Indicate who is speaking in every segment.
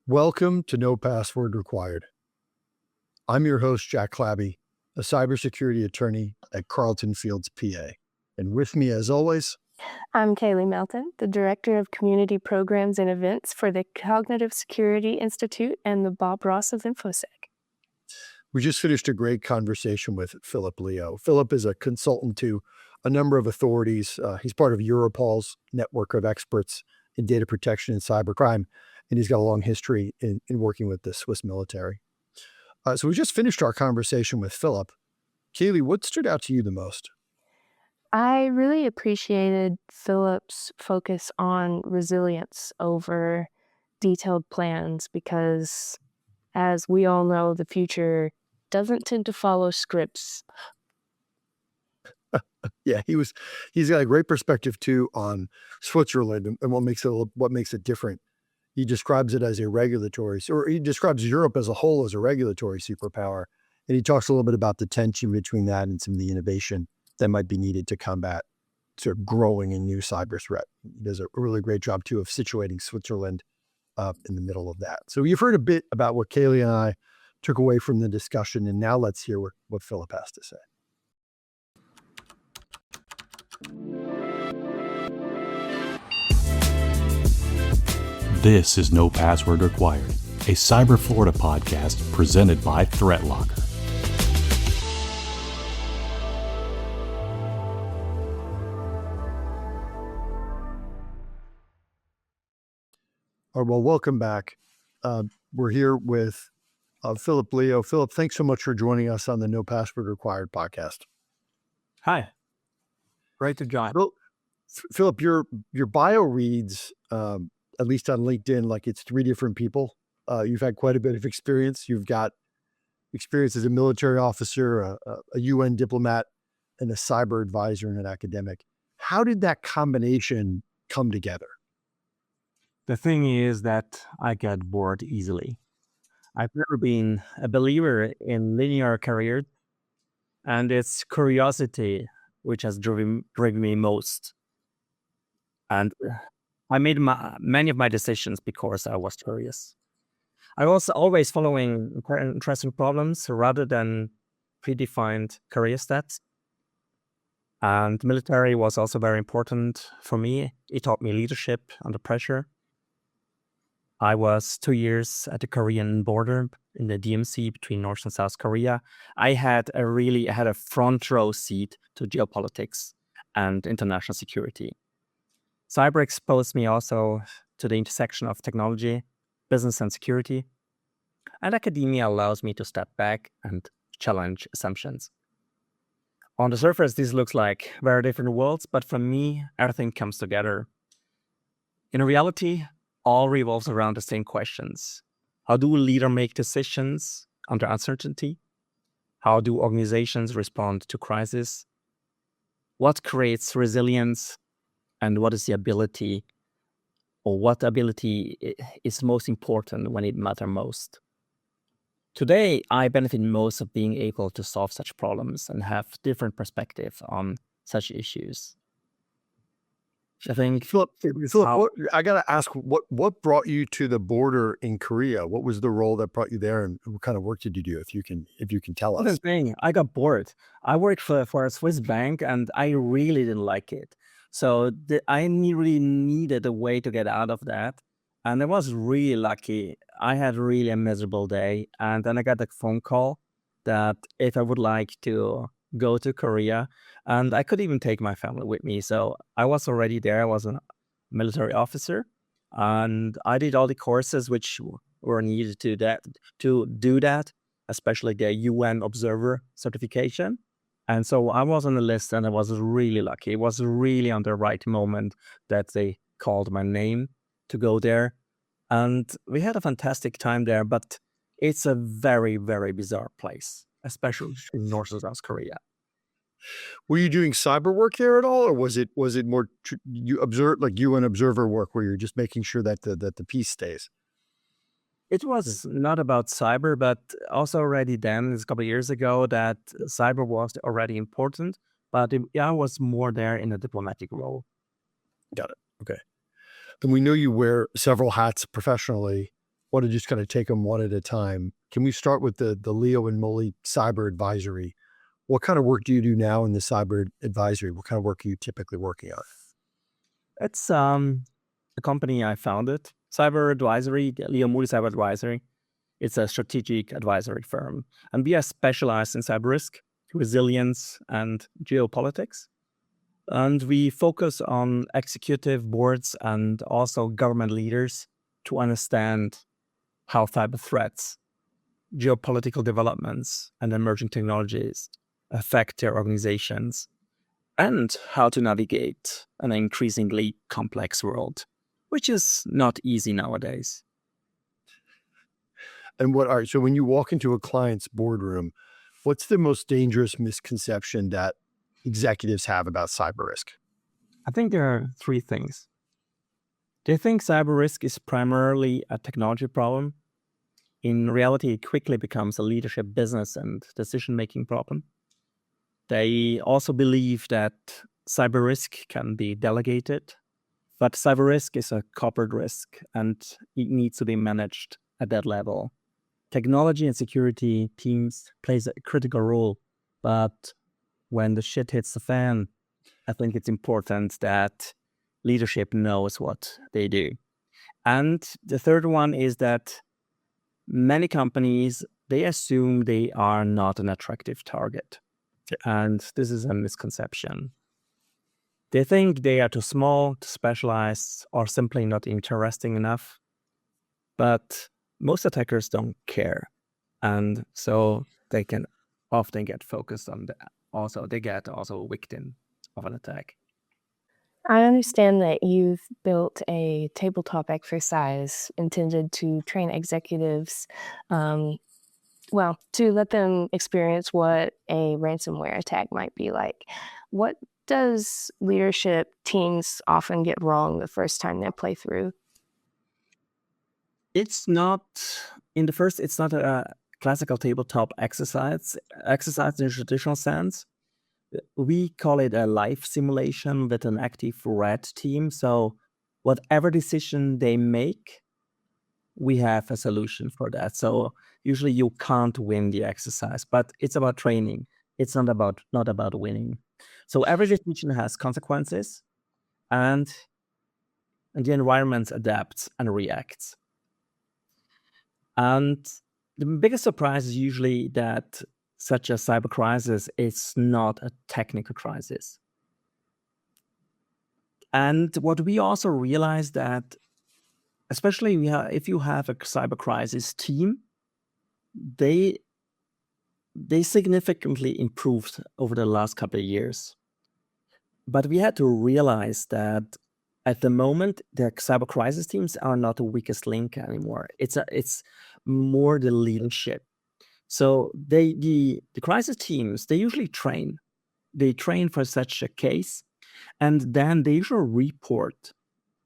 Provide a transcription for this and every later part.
Speaker 1: Welcome to No Password Required. I'm your host, Jack Clabby, a cybersecurity attorney at Carlton Fields, PA. And with me, as always,
Speaker 2: I'm Kaylee Melton, the Director of Community Programs and Events for the Cognitive Security Institute and the Bob Ross of InfoSec.
Speaker 1: we just finished a great conversation with Philipp Leo. Philipp is a consultant to a number of authorities. He's part of Europol's network of experts in data protection and cybercrime, and he's got a long history in working with the Swiss military. So we just finished our conversation with Philipp. Kaylee, what stood out to you the most?
Speaker 2: I really appreciated Philipp's focus on resilience over detailed plans because, as we all know, the future doesn't tend to follow scripts.
Speaker 1: Yeah, he's got a great perspective too on Switzerland and what makes it different. He describes it as he describes Europe as a whole as a regulatory superpower. And he talks a little bit about the tension between that and some of the innovation that might be needed to combat sort of growing and new cyber threat. He does a really great job too of situating Switzerland in the middle of that. So you've heard a bit about what Kaylee and I took away from the discussion, and now let's hear what Philipp has to say.
Speaker 3: This is No Password Required, a Cyber Florida podcast presented by ThreatLocker.
Speaker 1: All right, well, welcome back. We're here with Philipp Leo. Philipp, thanks so much for joining us on the No Password Required podcast.
Speaker 4: Hi. Great to join.
Speaker 1: Philipp, your bio reads, at least on LinkedIn, like it's three different people. You've had quite a bit of experience. You've got experience as a military officer, a UN diplomat, and a cyber advisor and an academic. How did that combination come together?
Speaker 4: The thing is that I get bored easily. I've never been a believer in linear careers, and it's curiosity which has driven me most. And I made many of my decisions because I was curious. I was always following interesting problems rather than predefined career steps. And military was also very important for me. It taught me leadership under pressure. I was 2 years at the Korean border in the DMZ between North and South Korea. I had a front row seat to geopolitics and international security. Cyber exposed me also to the intersection of technology, business and security. And academia allows me to step back and challenge assumptions. On the surface, this looks like very different worlds, but for me, everything comes together. In reality, all revolves around the same questions. How do leaders make decisions under uncertainty? How do organizations respond to crisis? What creates resilience? And what is the ability, or what ability is most important when it matters most? Today, I benefit most of being able to solve such problems and have different perspective on such issues. I think
Speaker 1: Philipp, I got to ask, what brought you to the border in Korea? What was the role that brought you there, and what kind of work did you do? If you can tell us.
Speaker 4: The thing, I got bored. I worked for a Swiss bank, and I really didn't like it. So I really needed a way to get out of that. And I was really lucky. I had really a miserable day. And then I got a phone call that if I would like to go to Korea, and I could even take my family with me. So I was already there. I was a military officer, and I did all the courses which were needed to do that, especially the UN observer certification. And so I was on the list, and I was really lucky. It was really on the right moment that they called my name to go there. And we had a fantastic time there, but it's a very, very bizarre place, especially in North and South Korea.
Speaker 1: Were you doing cyber work there at all, or was it more you observe like UN observer work where you're just making sure that the peace stays?
Speaker 4: It was not about cyber, but also already then, a couple of years ago, that cyber was already important, but I was more there in a diplomatic role.
Speaker 1: Got it. Okay. Then we know you wear several hats professionally. want to just kind of take them one at a time. Can we start with the Leo and Muhly Cyber Advisory? What kind of work do you do now in the cyber advisory? What kind of work are you typically working on?
Speaker 4: It's a company I founded, Cyber Advisory, the Leo Muhly Cyber Advisory. It's a strategic advisory firm, and we are specialized in cyber risk, resilience, and geopolitics. And we focus on executive boards and also government leaders to understand how cyber threats, geopolitical developments, and emerging technologies affect their organizations, and how to navigate an increasingly complex world, which is not easy nowadays.
Speaker 1: And so when you walk into a client's boardroom, what's the most dangerous misconception that executives have about cyber risk?
Speaker 4: I think there are three things. They think cyber risk is primarily a technology problem. In reality, it quickly becomes a leadership, business, and decision-making problem. They also believe that cyber risk can be delegated, but cyber risk is a corporate risk and it needs to be managed at that level. Technology and security teams plays a critical role, but when the shit hits the fan, I think it's important that leadership knows what they do. And the third one is that many companies, they assume they are not an attractive target. And this is a misconception. They think they are too small, too specialized, or simply not interesting enough. But most attackers don't care. And so they can often get focused on that. Also, they get also a victim of an attack.
Speaker 2: I understand that you've built a tabletop exercise intended to train executives, to let them experience what a ransomware attack might be like. What does leadership teams often get wrong the first time they play through?
Speaker 4: It's not a classical tabletop exercise in the traditional sense. We call it a life simulation with an active red team. So whatever decision they make, we have a solution for that. So usually you can't win the exercise, but it's about training. It's not about winning. So every decision has consequences, and the environment adapts and reacts. And the biggest surprise is usually that such a cyber crisis is not a technical crisis. And what we also realized that, especially if you have a cyber crisis team, they significantly improved over the last couple of years. But we had to realize that at the moment, the cyber crisis teams are not the weakest link anymore. It's more the leadership. So the crisis teams, they usually train. They train for such a case, and then they usually report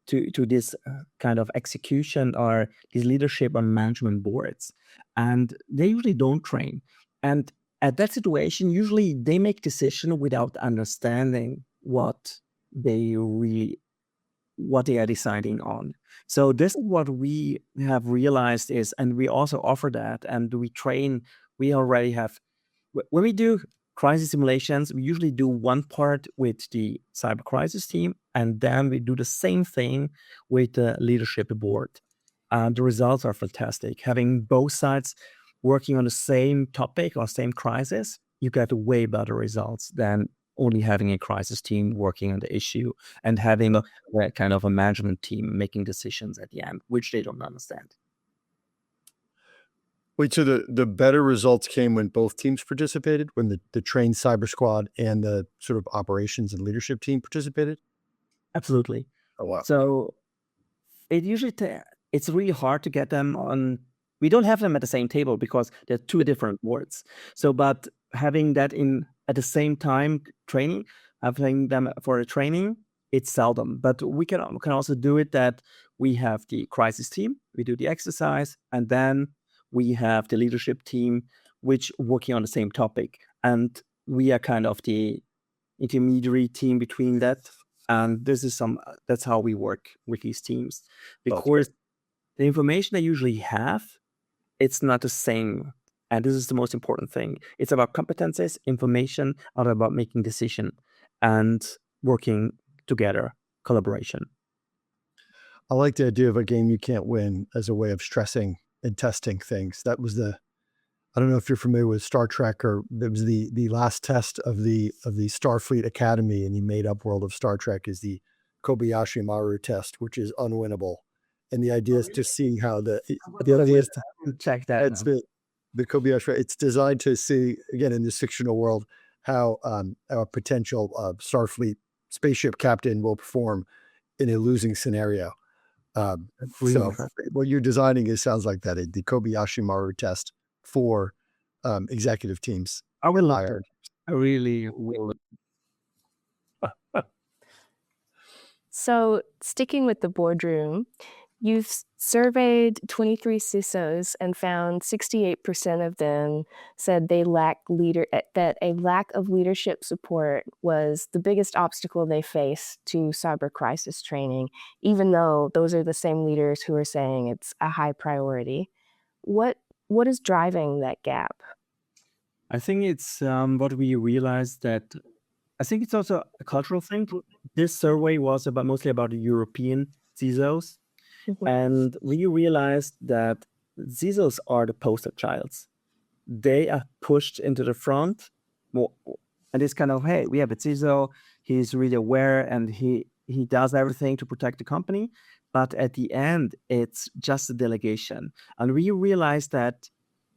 Speaker 4: to this kind of execution or these leadership or management boards. And they usually don't train. And at that situation, usually they make decisions without understanding what they are deciding on. So this is what we have realized is, and we also offer that, and we train, we already have, when we do crisis simulations, we usually do one part with the cyber crisis team, and then we do the same thing with the leadership board. The results are fantastic. Having both sides working on the same topic or same crisis, you get way better results than only having a crisis team working on the issue and having a kind of a management team making decisions at the end, which they don't understand.
Speaker 1: Wait, so the better results came when both teams participated, when the trained cyber squad and the sort of operations and leadership team participated?
Speaker 4: Absolutely.
Speaker 1: Oh, wow.
Speaker 4: So it usually it's really hard to get them on. We don't have them at the same table because they're two different boards. So, but having that at the same time training, having them for a training, it's seldom. But we can also do it that we have the crisis team, we do the exercise, and then we have the leadership team, which working on the same topic. And we are kind of the intermediary team between that. And this is that's how we work with these teams. Because the information they usually have, it's not the same. And this is the most important thing. It's about competencies, information, or about making decision and working together, collaboration.
Speaker 1: I like the idea of a game you can't win as a way of stressing and testing things. That was I don't know if you're familiar with Star Trek, or it was the last test of the Starfleet Academy in the made up world of Star Trek is the Kobayashi Maru test, which is unwinnable. And the idea is to see how the idea is to
Speaker 4: Check that.
Speaker 1: it's the Kobayashi. It's designed to see, again, in this fictional world, how a potential Starfleet spaceship captain will perform in a losing scenario. So what you're designing sounds like that, the Kobayashi Maru test for executive teams.
Speaker 4: I will love
Speaker 1: hired.
Speaker 4: it. I really will.
Speaker 2: So, sticking with the boardroom, you've surveyed 23 CISOs and found 68% of them said they that a lack of leadership support was the biggest obstacle they face to cyber crisis training, even though those are the same leaders who are saying it's a high priority. What is driving that gap?
Speaker 4: I think it's what we realized that I think it's also a cultural thing. This survey was mostly about the European CISOs. And we realized that CISOs are the poster childs. They are pushed into the front more, and it's kind of, hey, we have a CISO, he's really aware and he does everything to protect the company. But at the end, it's just a delegation. And we realized that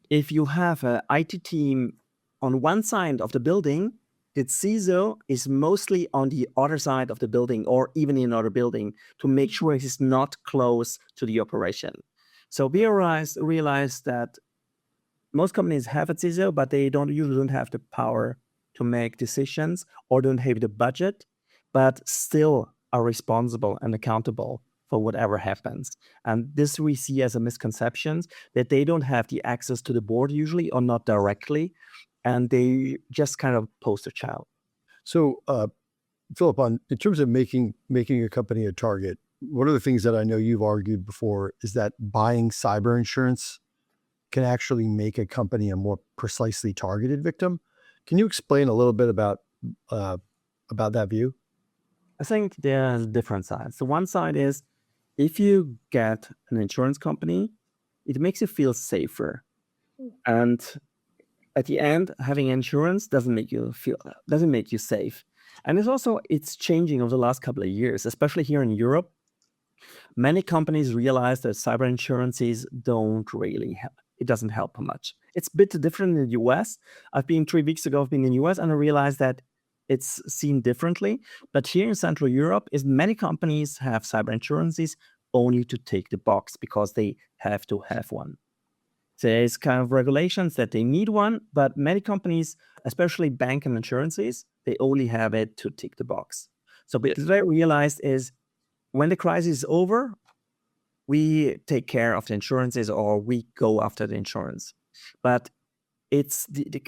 Speaker 4: if you have an IT team on one side of the building, the CISO is mostly on the other side of the building or even in another building to make sure he's not close to the operation. So we realized that most companies have a CISO, but they usually don't have the power to make decisions or don't have the budget, but still are responsible and accountable for whatever happens. And this we see as a misconception, that they don't have the access to the board usually or not directly, and they just kind of poster child.
Speaker 1: So, Philip, in terms of making a company a target, one of the things that I know you've argued before is that buying cyber insurance can actually make a company a more precisely targeted victim. Can you explain a little bit about that view?
Speaker 4: I think there's different sides. The one side is if you get an insurance company, it makes you feel safer. And at the end, having insurance doesn't make you safe. And it's changing over the last couple of years, especially here in Europe. Many companies realize that cyber insurances it doesn't help much. It's a bit different in the US. 3 weeks ago, I've been in the US and I realized that it's seen differently. But here in Central Europe, many companies have cyber insurances only to take the box because they have to have one. There's kind of regulations that they need one, but many companies, especially bank and insurances, they only have it to tick the box. So what I realized is when the crisis is over, we take care of the insurances or we go after the insurance. But it's a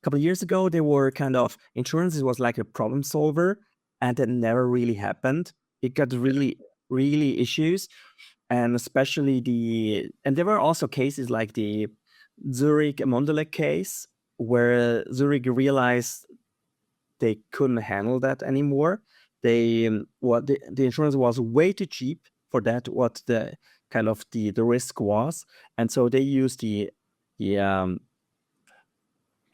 Speaker 4: couple of years ago, there were kind of insurances was like a problem solver, and that never really happened. It got really, really issues. And especially and there were also cases like the Zurich Mondelez case, where Zurich realized they couldn't handle that anymore. The insurance was way too cheap for that, what the kind of the risk was. And so they used the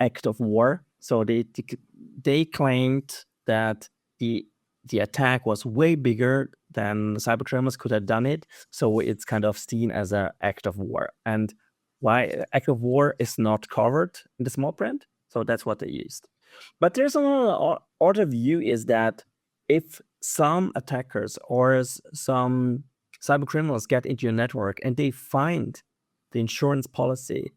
Speaker 4: act of war. So they claimed that the attack was way bigger than cybercriminals could have done it. So it's kind of seen as an act of war. And why act of war is not covered in the small print? So that's what they used. But there's another other view is that if some attackers or some cybercriminals get into your network and they find the insurance policy,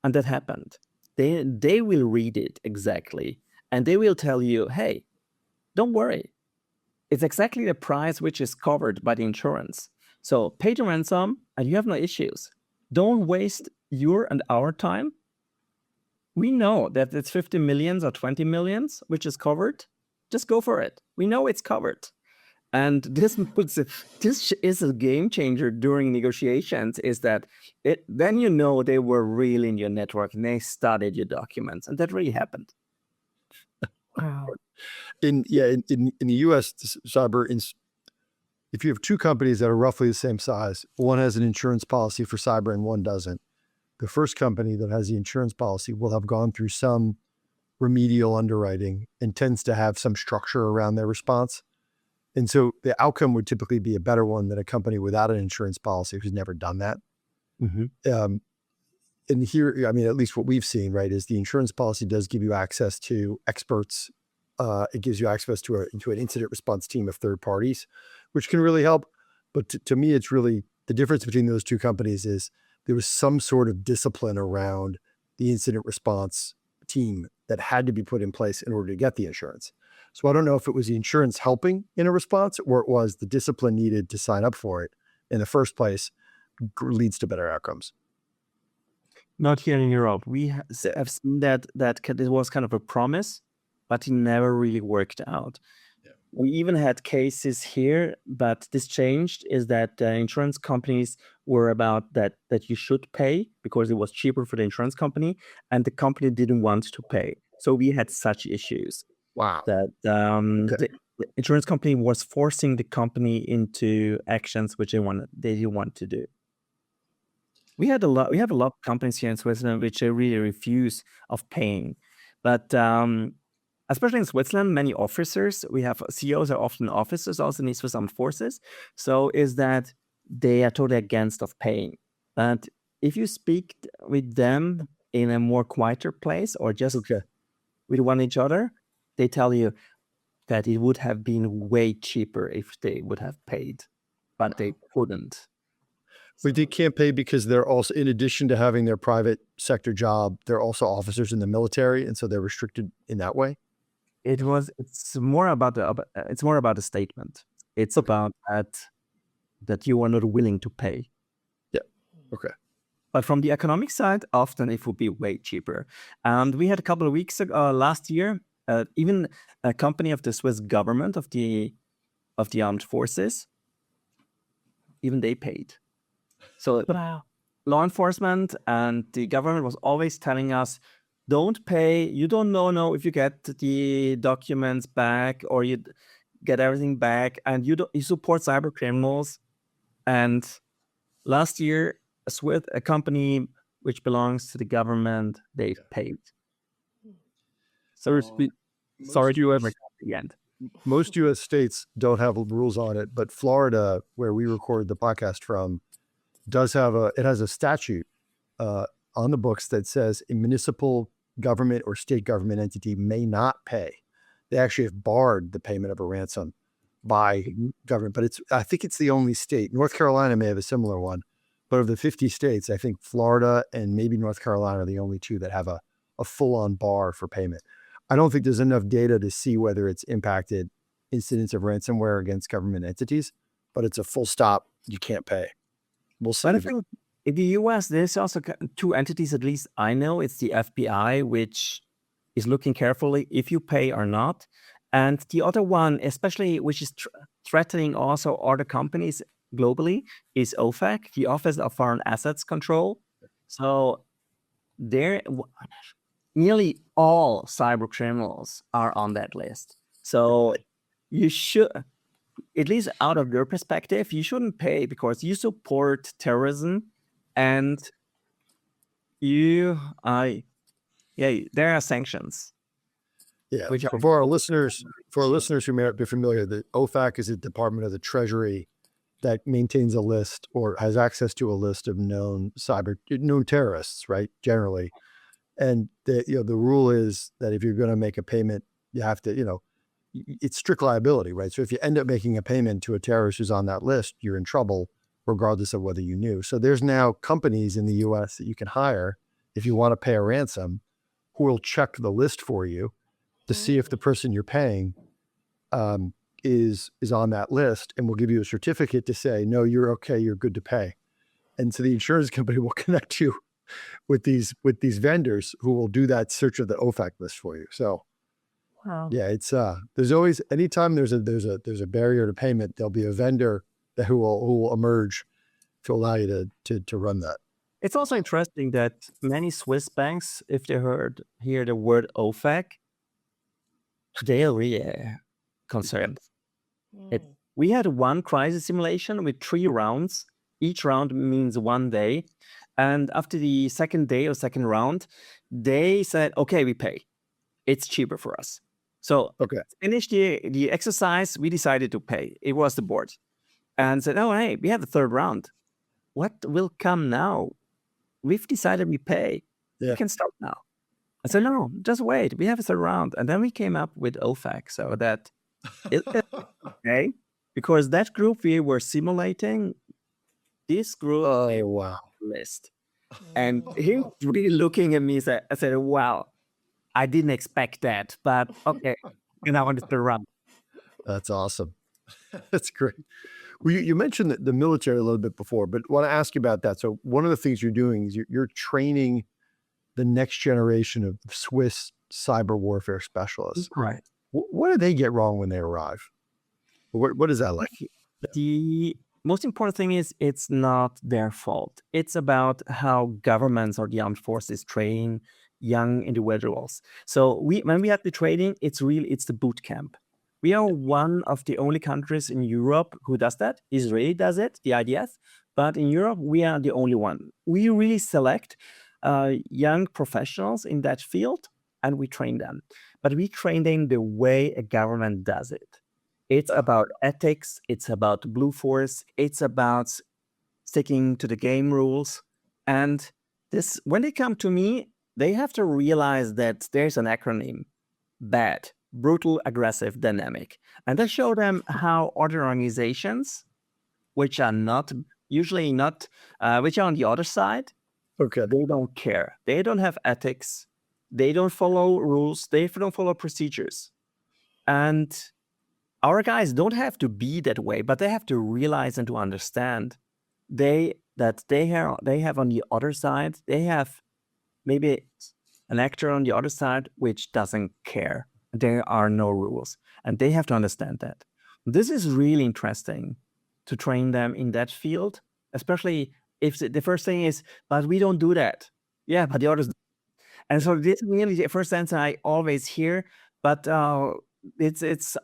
Speaker 4: and that happened, they will read it exactly. And they will tell you, hey, don't worry. It's exactly the price which is covered by the insurance. So pay the ransom and you have no issues. Don't waste your and our time. We know that it's 50 millions or 20 millions, which is covered. Just go for it. We know it's covered. And this is a game changer during negotiations. Is that then they were really in your network and they studied your documents, and that really happened.
Speaker 2: Wow.
Speaker 1: In the U.S. If you have two companies that are roughly the same size, one has an insurance policy for cyber and one doesn't. The first company that has the insurance policy will have gone through some remedial underwriting and tends to have some structure around their response. And so the outcome would typically be a better one than a company without an insurance policy who's never done that. And here, I mean, at least what we've seen, right, is the insurance policy does give you access to experts. It gives you access to an incident response team of third parties, which can really help. But to me, it's really the difference between those two companies is there was some sort of discipline around the incident response team that had to be put in place in order to get the insurance. So I don't know if it was the insurance helping in a response or it was the discipline needed to sign up for it in the first place leads to better outcomes.
Speaker 4: Not here in Europe. We have seen that it was kind of a promise, but it never really worked out. Yeah. We even had cases here, but this changed, is that insurance companies were about that you should pay because it was cheaper for the insurance company, and the company didn't want to pay. So we had such issues.
Speaker 1: Wow.
Speaker 4: That the insurance company was forcing the company into actions which they didn't want to do. We have a lot of companies here in Switzerland which really refuse of paying. But especially in Switzerland, many officers, we have CEOs are often officers also in the Swiss Armed Forces. So is that they are totally against of paying. But if you speak with them in a more quieter place or just with one each other, they tell you that it would have been way cheaper if they would have paid, but they couldn't.
Speaker 1: But they can't pay because they're also, in addition to having their private sector job, they're also officers in the military, and so they're restricted in that way.
Speaker 4: It's more about a statement. It's about that you are not willing to pay.
Speaker 1: Yeah. Okay.
Speaker 4: But from the economic side, often it would be way cheaper. And we had a couple of weeks ago, last year, even a company of the Swiss government of the armed forces, even they paid. So
Speaker 2: Wow.
Speaker 4: Law enforcement and the government was always telling us, don't pay. You don't know if you get the documents back or you get everything back, and you support cyber criminals. And last year, a company which belongs to the government, they paid. So sorry to ever at the end.
Speaker 1: Most U.S. states don't have rules on it, but Florida, where we record the podcast from, does have a statute on the books that says a municipal government or state government entity may not pay. They actually have barred the payment of a ransom by government, but I think it's the only state. North Carolina may have a similar one, but of the 50 states, I think Florida and maybe North Carolina are the only two that have a full-on bar for payment. I don't think there's enough data to see whether it's impacted incidents of ransomware against government entities, but it's a full stop. You can't pay. We'll see.
Speaker 4: But I think in the US, there's also two entities, at least I know. It's the FBI, which is looking carefully if you pay or not. And the other one, especially which is threatening also other companies globally, is OFAC, the Office of Foreign Assets Control. So nearly all cyber criminals are on that list. So you should, at least out of your perspective, you shouldn't pay because you support terrorism, and there are sanctions.
Speaker 1: Yeah. For our listeners who may not be familiar, the OFAC is a Department of the Treasury that maintains a list or has access to a list of known terrorists, right? Generally. And the rule is that if you're going to make a payment, you have to, it's strict liability, right? So if you end up making a payment to a terrorist who's on that list, you're in trouble regardless of whether you knew. So there's now companies in the US that you can hire if you want to pay a ransom who will check the list for you to see if the person you're paying is on that list, and will give you a certificate to say, no, you're okay, you're good to pay. And so the insurance company will connect you with these vendors who will do that search of the OFAC list for you. So
Speaker 2: Wow.
Speaker 1: Yeah, it's there's always anytime there's a barrier to payment, there'll be a vendor who will emerge to allow you to run that.
Speaker 4: It's also interesting that many Swiss banks, if they hear the word OFAC, they are really concerned. We had one crisis simulation with 3 rounds. Each round means 1 day. And after the second day or second round, they said, okay, we pay. It's cheaper for us. So
Speaker 1: Okay.
Speaker 4: finish the exercise, we decided to pay. It was the board. And said, oh, hey, we have the third round. What will come now? We've decided we pay.
Speaker 1: Yeah.
Speaker 4: We can start now. I said, no, just wait. We have a third round. And then we came up with OFAC. So that okay, because that group we were simulating, this group
Speaker 1: Oh, wow.
Speaker 4: list. And he was really looking at me. I said, wow, I didn't expect that, but okay. And I wanted to run.
Speaker 1: That's awesome. That's great. Well, you mentioned the military a little bit before, but want to ask you about that. So one of the things you're doing is you're training the next generation of Swiss cyber warfare specialists.
Speaker 4: Right.
Speaker 1: What do they get wrong when they arrive? What is that like?
Speaker 4: The most important thing is it's not their fault. It's about how governments or the armed forces train young individuals. So when we have the training, it's the boot camp. We are one of the only countries in Europe who does that. Israel does it, the IDF, but in Europe, we are the only one. We really select young professionals in that field and we train them. But we train them the way a government does it. It's about ethics, it's about blue force, it's about sticking to the game rules. And this, when they come to me, they have to realize that there's an acronym, BAD, brutal, aggressive, dynamic. And I show them how other organizations, which are usually not, which are on the other side,
Speaker 1: Okay.
Speaker 4: they don't care. They don't have ethics. They don't follow rules. They don't follow procedures. And our guys don't have to be that way, but they have to realize and to understand they have on the other side, they have maybe an actor on the other side which doesn't care. There are no rules, and they have to understand that. This is really interesting to train them in that field, especially if the first thing is, but we don't do that. Yeah, but the others do. And so this is really the first answer I always hear, but it's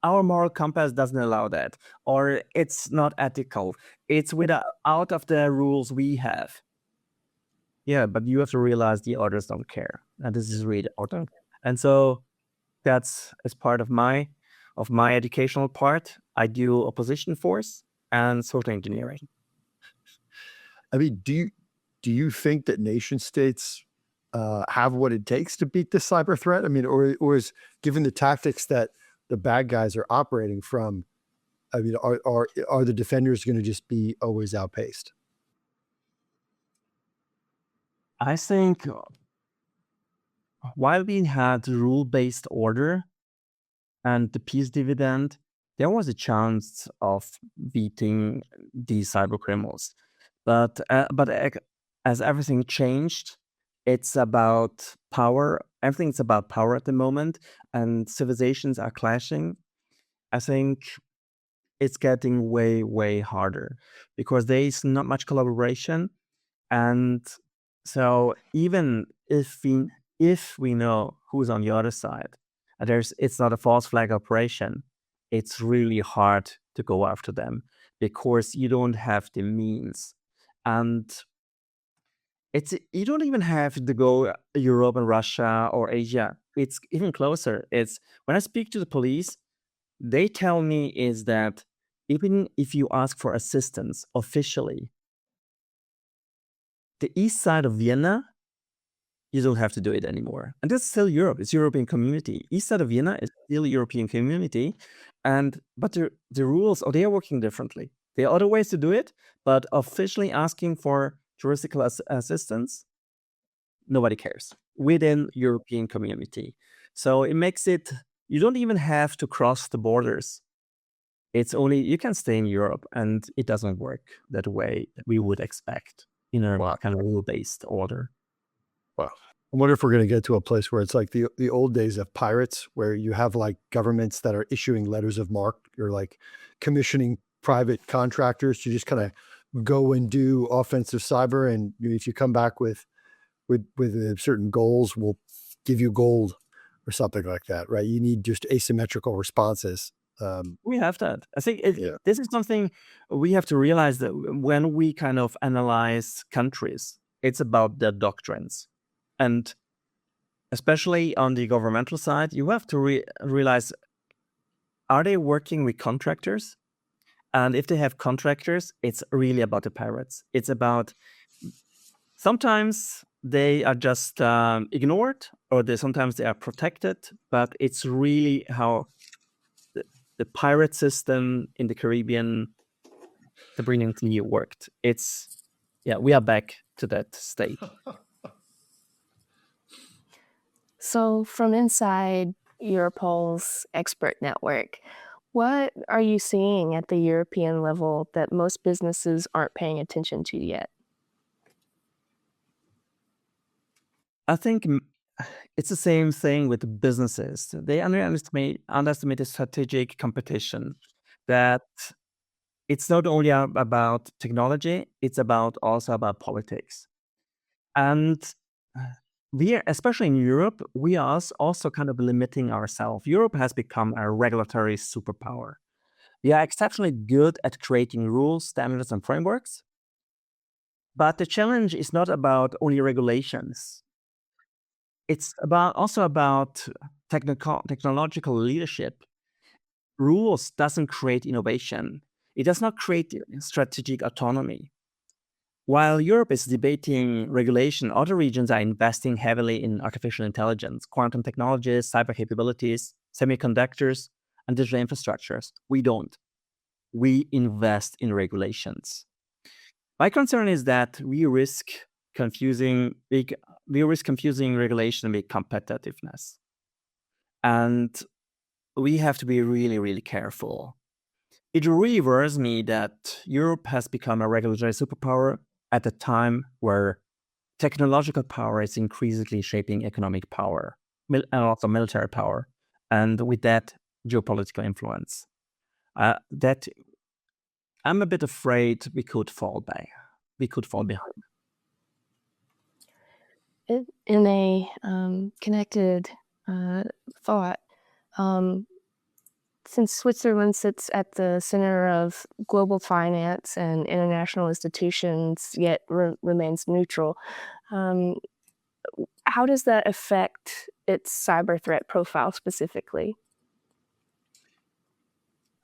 Speaker 4: our moral compass doesn't allow that, or it's not ethical. It's out of the rules we have. Yeah, but you have to realize the others don't care, and this is really important. And so that's as part of my educational part. I do opposition force and social engineering.
Speaker 1: I mean, do you think that nation states have what it takes to beat this cyber threat? I mean, or is, given the tactics that the bad guys are operating from, I mean, are the defenders going to just be always outpaced?
Speaker 4: I think while we had rule-based order and the peace dividend, there was a chance of beating these cyber criminals. But as everything changed, it's about power. Everything's about power at the moment, and civilizations are clashing. I think it's getting way, way harder because there is not much collaboration. And so even if we know who's on the other side, it's not a false flag operation. It's really hard to go after them because you don't have the means. And you don't even have to go Europe and Russia or Asia. It's even closer. It's when I speak to the police, they tell me is that even if you ask for assistance officially, the east side of Vienna, you don't have to do it anymore. And that's still Europe. It's European community. East side of Vienna is still European community. But the rules, they are working differently. There are other ways to do it, but officially asking for juridical assistance, nobody cares within European community. So it makes it, you don't even have to cross the borders. It's only, you can stay in Europe, and it doesn't work that way that we would expect in a kind of rule-based order.
Speaker 1: Wow. I wonder if we're going to get to a place where it's like the old days of pirates, where you have like governments that are issuing letters of marque, or like commissioning private contractors to just kind of go and do offensive cyber. And if you come back with certain goals, we'll give you gold or something like that, right? You need just asymmetrical responses.
Speaker 4: We have that. I think
Speaker 1: Yeah.
Speaker 4: this is something we have to realize, that when we kind of analyze countries, it's about their doctrines. And especially on the governmental side, you have to realize, are they working with contractors? And if they have contractors, it's really about the pirates. It's about, sometimes they are just ignored, or sometimes they are protected, but it's really how the pirate system in the Caribbean, the brilliantly worked. We are back to that state.
Speaker 2: So from inside Europol's expert network, what are you seeing at the European level that most businesses aren't paying attention to yet?
Speaker 4: I think it's the same thing with businesses. They underestimate the strategic competition, that it's not only about technology, it's also about politics. And we are, especially in Europe, we are also kind of limiting ourselves. Europe has become a regulatory superpower. We are exceptionally good at creating rules, standards, and frameworks. But the challenge is not about only regulations. It's also about technological leadership. Rules doesn't create innovation. It does not create strategic autonomy. While Europe is debating regulation, other regions are investing heavily in artificial intelligence, quantum technologies, cyber capabilities, semiconductors, and digital infrastructures. We don't. We invest in regulations. My concern is that we risk confusing regulation with competitiveness. And we have to be really, really careful. It really worries me that Europe has become a regulatory superpower at a time where technological power is increasingly shaping economic power and also military power, and with that, geopolitical influence. That I'm a bit afraid we could fall back. We could fall behind.
Speaker 2: In a connected thought, since Switzerland sits at the center of global finance and international institutions, yet remains neutral, how does that affect its cyber threat profile specifically?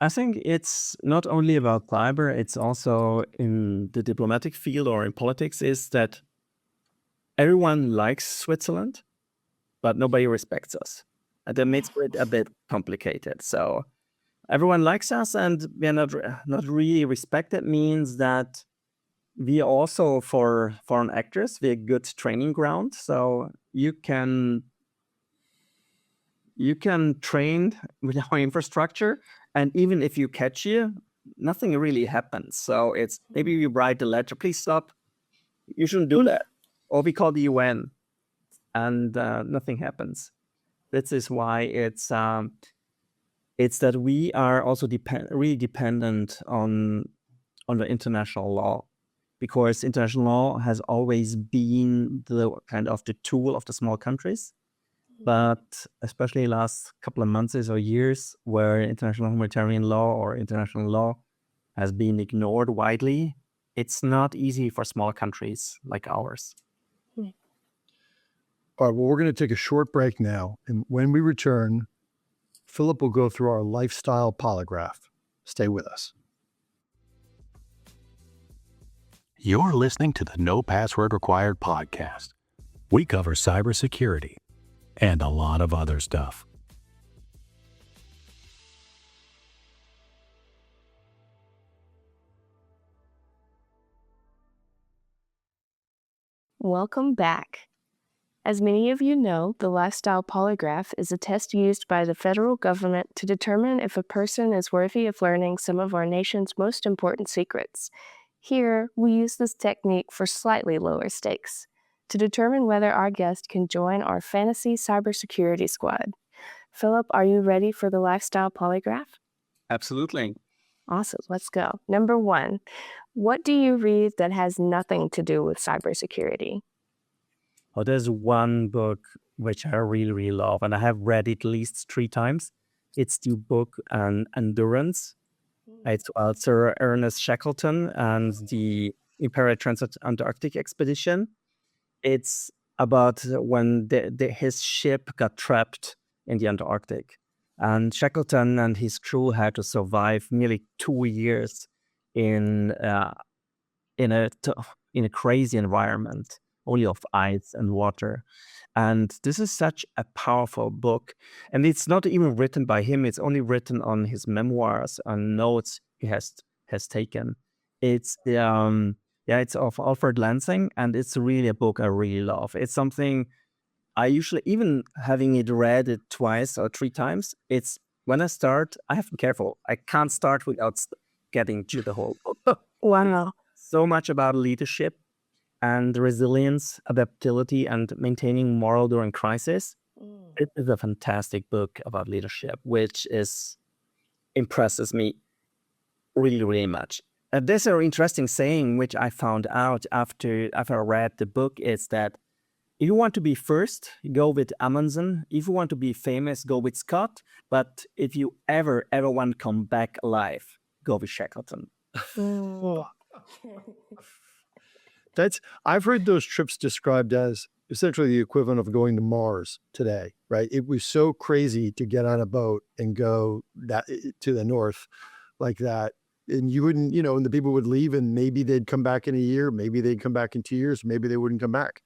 Speaker 4: I think it's not only about cyber, it's also in the diplomatic field or in politics, is that everyone likes Switzerland, but nobody respects us. And that makes it a bit complicated. So everyone likes us and we are not really respected, means that we also, for foreign actors, we're a good training ground. So you can train with our infrastructure, and even if you catch you, nothing really happens. So it's maybe you write the letter, please stop, you shouldn't do that. Or we call the UN and nothing happens. This is why it's that we are also really dependent on the international law, because international law has always been the kind of the tool of the small countries. But especially last couple of months or years, where international humanitarian law or international law has been ignored widely, it's not easy for small countries like ours.
Speaker 1: All right, well, we're going to take a short break now. And when we return, Philipp will go through our lifestyle polygraph. Stay with us.
Speaker 3: You're listening to the No Password Required podcast. We cover cybersecurity and a lot of other stuff.
Speaker 2: Welcome back. As many of you know, the lifestyle polygraph is a test used by the federal government to determine if a person is worthy of learning some of our nation's most important secrets. Here, we use this technique for slightly lower stakes. to determine whether our guest can join our fantasy cybersecurity squad. Philip, are you ready for the lifestyle polygraph?
Speaker 4: Absolutely.
Speaker 2: Awesome. Let's go. Number 1, what do you read that has nothing to do with cybersecurity?
Speaker 4: Oh, there's one book which I really, really love, and I have read it at least 3 times. It's the book Endurance. It's Sir Ernest Shackleton and the Imperial Trans-Antarctic Expedition. It's about when his ship got trapped in the Antarctic. And Shackleton and his crew had to survive nearly 2 years in a crazy environment, only of ice and water. And this is such a powerful book. And it's not even written by him. It's only written on his memoirs and notes he has taken. It's it's of Alfred Lansing, and it's really a book I really love. It's something I usually, even having it read it 2 or 3 times, it's when I start, I have to be careful. I can't start without getting to the whole book.
Speaker 2: Wow.
Speaker 4: So much about leadership and resilience, adaptability, and maintaining moral during crisis. It is a fantastic book about leadership, which impresses me really, really much. There's an interesting saying which I found out after I read the book, is that if you want to be first, go with Amundsen. If you want to be famous, go with Scott. But if you ever want to come back alive, go with Shackleton.
Speaker 1: I've heard those trips described as essentially the equivalent of going to Mars today, right? It was so crazy to get on a boat and go to the north like that. And you wouldn't, and the people would leave, and maybe they'd come back in a year, maybe they'd come back in 2 years, maybe they wouldn't come back.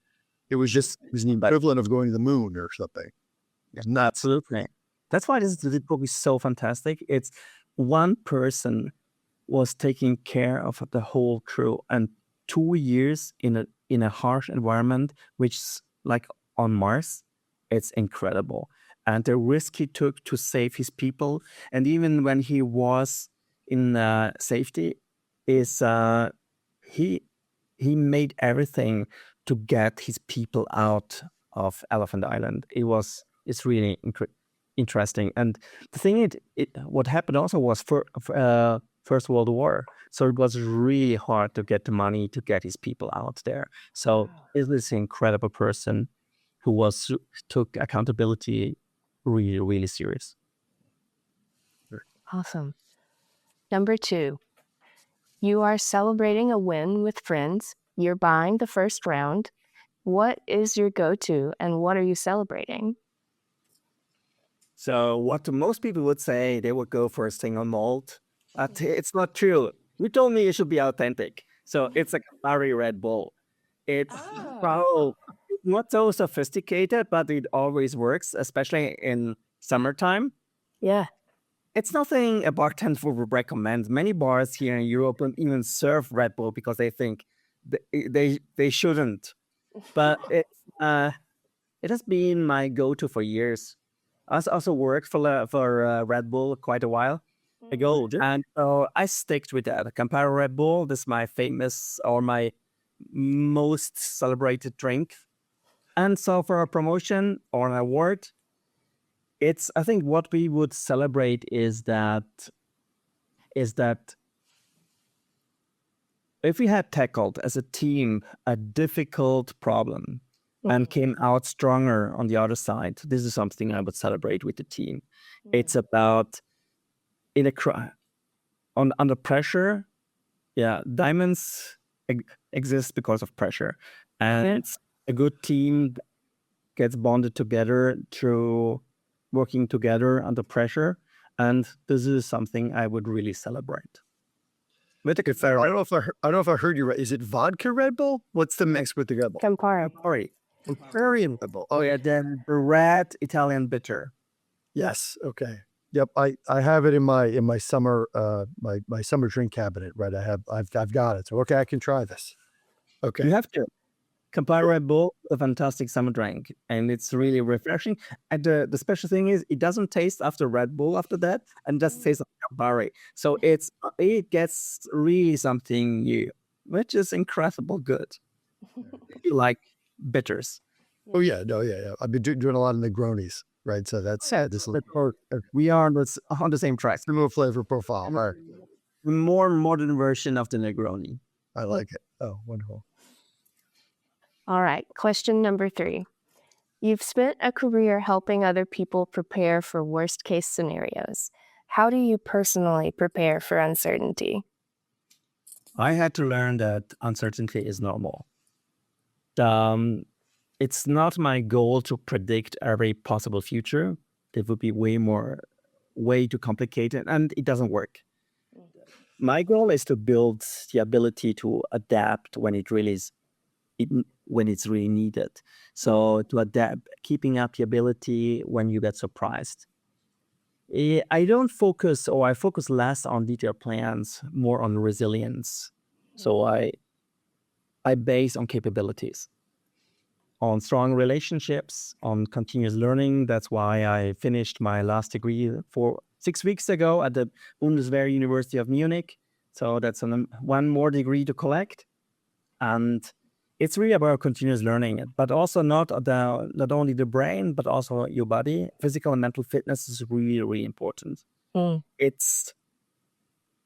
Speaker 1: It was an equivalent of going to the moon or something. It's nuts.
Speaker 4: Absolutely. That's why this book is so fantastic. It's one person was taking care of the whole crew, and 2 years in a harsh environment, which is like on Mars. It's incredible. And the risk he took to save his people, and even when he was in safety, is he made everything to get his people out of Elephant Island. It's really interesting. And the thing what happened also was for First World War, so it was really hard to get the money to get his people out there. So is this incredible person who took accountability really, really serious.
Speaker 2: Awesome. Number 2, you are celebrating a win with friends. You're buying the first round. What is your go-to, and what are you celebrating?
Speaker 4: So what most people would say, they would go for a single malt. But it's not true. You told me it should be authentic. So it's a Campari Red Bull. It's probably not so sophisticated, but it always works, especially in summertime.
Speaker 2: Yeah.
Speaker 4: It's nothing a bartender would recommend. Many bars here in Europe don't even serve Red Bull because they think they shouldn't. But it has been my go-to for years. I also worked for Red Bull quite a while ago, and I sticked with that. Campari Red Bull. This is my famous or my most celebrated drink. And so for a promotion or an award, I think what we would celebrate is that if we had tackled as a team a difficult problem and came out stronger on the other side, this is something I would celebrate with the team. It's about under pressure. Yeah, diamonds exist because of pressure, and a good team gets bonded together through working together under pressure, and this is something I would really celebrate.
Speaker 1: I don't know if I heard you right. Is it vodka Red Bull? What's the mix with the Red Bull?
Speaker 2: Campari.
Speaker 1: Campari Red Bull.
Speaker 4: Oh yeah, then the red Italian bitter.
Speaker 1: Yes. Okay. Yep. I have it in my summer my summer drink cabinet. Right. I've got it. So okay, I can try this. Okay.
Speaker 4: You have to. Campari Red Bull, a fantastic summer drink, and it's really refreshing. And the special thing is, it doesn't taste after Red Bull after that, and just tastes like Campari. So it gets really something new, which is incredible good. If you like bitters.
Speaker 1: Oh yeah, no, yeah. I've been doing a lot of Negronis, right? So that's this
Speaker 4: We are on the same track.
Speaker 1: similar flavor profile. Right.
Speaker 4: More modern version of the Negroni.
Speaker 1: I like it. Oh, wonderful.
Speaker 2: All right, question number 3. You've spent a career helping other people prepare for worst case scenarios. How do you personally prepare for uncertainty?
Speaker 4: I had to learn that uncertainty is normal. It's not my goal to predict every possible future. It would be way too complicated, and it doesn't work. My goal is to build the ability to adapt when it's really needed. So to adapt, keeping up the ability when you get surprised. I focus less on detailed plans, more on resilience. So I base on capabilities, on strong relationships, on continuous learning. That's why I finished my last degree 6 weeks ago at the Bundeswehr University of Munich. So that's one more degree to collect. And it's really about continuous learning, but also not only the brain, but also your body. Physical and mental fitness is really, really important. It's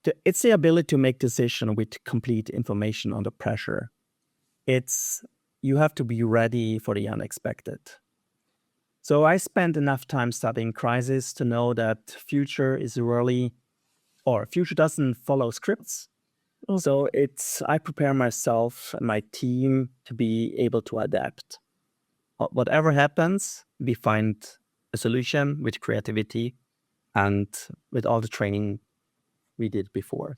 Speaker 4: the ability to make decisions with complete information under pressure. You have to be ready for the unexpected. So I spent enough time studying crisis to know that future doesn't follow scripts. So I prepare myself and my team to be able to adapt. Whatever happens, we find a solution with creativity and with all the training we did before.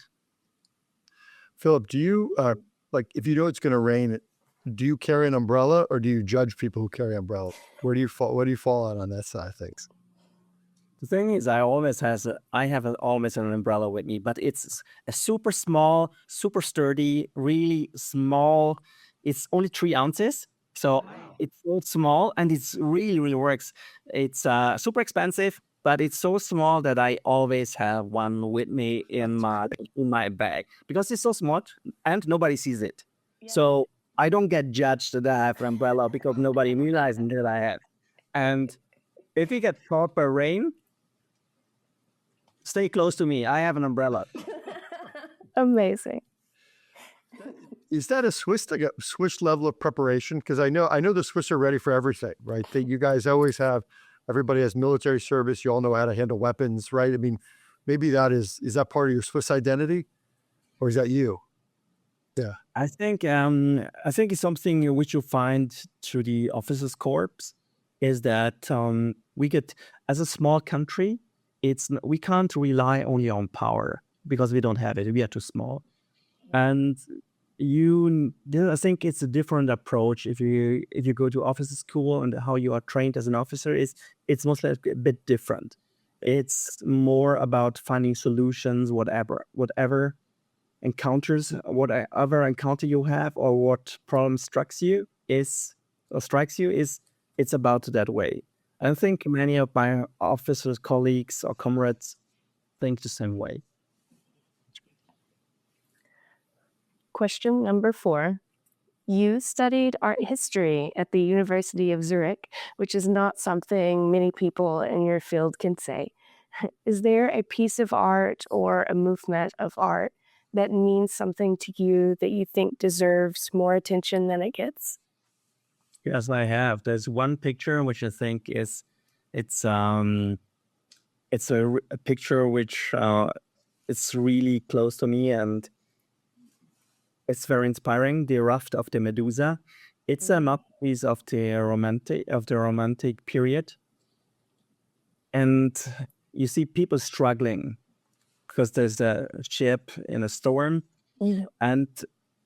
Speaker 1: Philip, do you if you know it's going to rain, do you carry an umbrella or do you judge people who carry umbrellas? Where do you fall on that side of things?
Speaker 4: The thing is, I always have an umbrella with me, but it's a super small, super sturdy, really small. It's only 3 ounces, so it's so small and it's really, really works. It's super expensive, but it's so small that I always have one with me in my bag because it's so small and nobody sees it. Yeah. So I don't get judged that I have an umbrella because nobody realizes that I have. And if you get caught by rain, stay close to me. I have an umbrella.
Speaker 2: Amazing.
Speaker 1: Is that a Swiss level of preparation? Because I know the Swiss are ready for everything, right? That you guys always have. Everybody has military service. You all know how to handle weapons, right? I mean, maybe is that part of your Swiss identity, or is that you? Yeah,
Speaker 4: I think it's something which you find through the officers' corps is that we get, as a small country, we can't rely only on power because we don't have it. We are too small, and I think it's a different approach if you go to officer school and how you are trained as an officer it's mostly a bit different. It's more about finding solutions, whatever whatever encounter you have or what problem strikes you is it's about that way. I think many of my officers, colleagues, or comrades think the same way.
Speaker 2: Question number 4. You studied art history at the University of Zurich, which is not something many people in your field can say. Is there a piece of art or a movement of art that means something to you that you think deserves more attention than it gets?
Speaker 4: Yes, I have. There's one picture which I think it's a picture which it's really close to me and it's very inspiring. The Raft of the Medusa. It's a masterpiece of the romantic period, and you see people struggling because there's a ship in a storm, and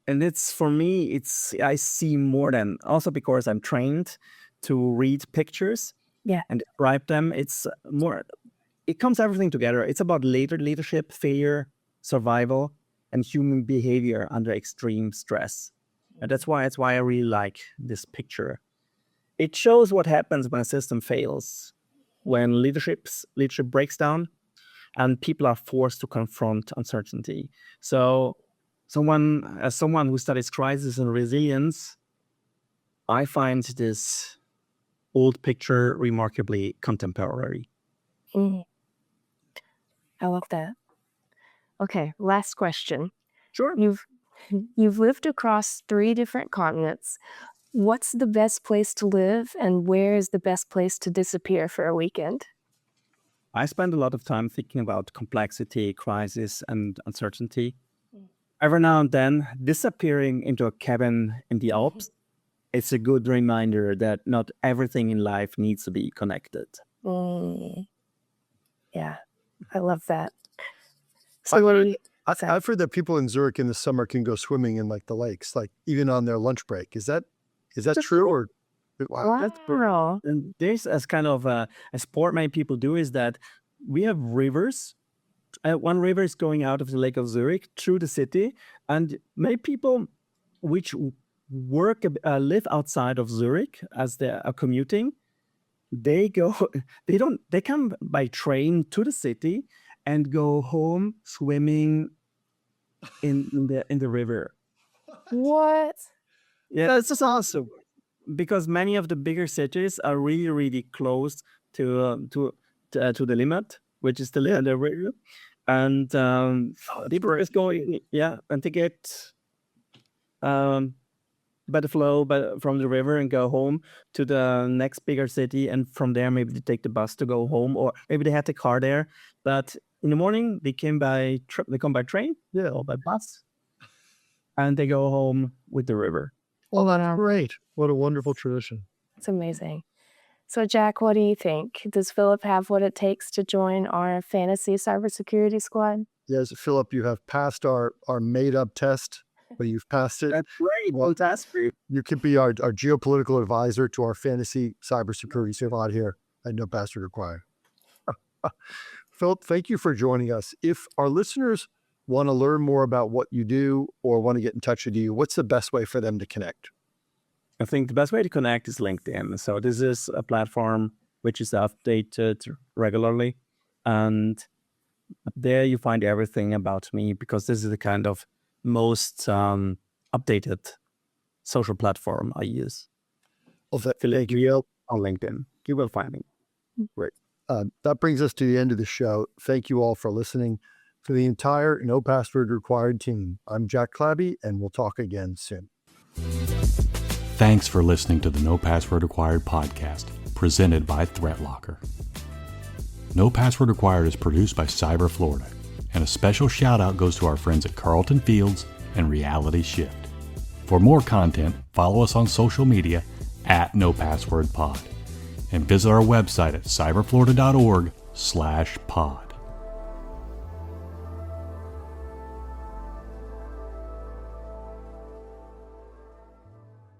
Speaker 4: it's, for me, I see more than, also because I'm trained to read pictures and describe them. It's more, it comes everything together. It's about leadership, failure, survival, and human behavior under extreme stress. And that's why I really like this picture. It shows what happens when a system fails, when leadership breaks down, and people are forced to confront uncertainty. So someone who studies crisis and resilience, I find this old picture remarkably contemporary.
Speaker 2: Mm. I love that. Okay, last question.
Speaker 4: Sure.
Speaker 2: You've lived across 3 different continents. What's the best place to live, and where is the best place to disappear for a weekend?
Speaker 4: I spend a lot of time thinking about complexity, crisis, and uncertainty. Every now and then, disappearing into a cabin in the Alps, it's a good reminder that not everything in life needs to be connected.
Speaker 2: Yeah, I love that. So what do you...
Speaker 1: I've heard that people in Zurich in the summer can go swimming in like the lakes, like even on their lunch break. Is that true or? Wow.
Speaker 2: Wow.
Speaker 4: And this, as kind of a sport many people do, is that we have rivers. One river is going out of the Lake of Zurich through the city, and many people which live outside of Zurich as they are commuting, they come by train to the city and go home swimming in the river.
Speaker 2: What?
Speaker 4: Yeah, that's just awesome. Because many of the bigger cities are really, really close to the limit, which is the river, and people just go, and they get by the flow from the river and go home to the next bigger city, and from there maybe they take the bus to go home, or maybe they had the car there. But in the morning they come by train, or by bus, and they go home with the river.
Speaker 1: Well, that's great. What a wonderful tradition.
Speaker 2: It's amazing. So, Jack, what do you think? Does Philip have what it takes to join our fantasy cybersecurity squad?
Speaker 1: Yes, Philip, you have passed our made-up test, but you've passed it.
Speaker 4: That's great.
Speaker 1: Well,
Speaker 4: Fantastic.
Speaker 1: You could be our geopolitical advisor to our fantasy cybersecurity squad here at No Password Required. Philip, thank you for joining us. If our listeners want to learn more about what you do or want to get in touch with you, what's the best way for them to connect?
Speaker 4: I think the best way to connect is LinkedIn. So this is a platform which is updated regularly. And there you find everything about me, because this is the kind of most updated social platform I use. Philipp Leo on LinkedIn. You will find me.
Speaker 1: Great. That brings us to the end of the show. Thank you all for listening. For the entire No Password Required team, I'm Jack Clabby, and we'll talk again soon.
Speaker 3: Thanks for listening to the No Password Required podcast, presented by ThreatLocker. No Password Required is produced by Cyber Florida, and a special shout out goes to our friends at Carlton Fields and Reality Shift. For more content, follow us on social media at NoPasswordPod, and visit our website at cyberflorida.org/pod.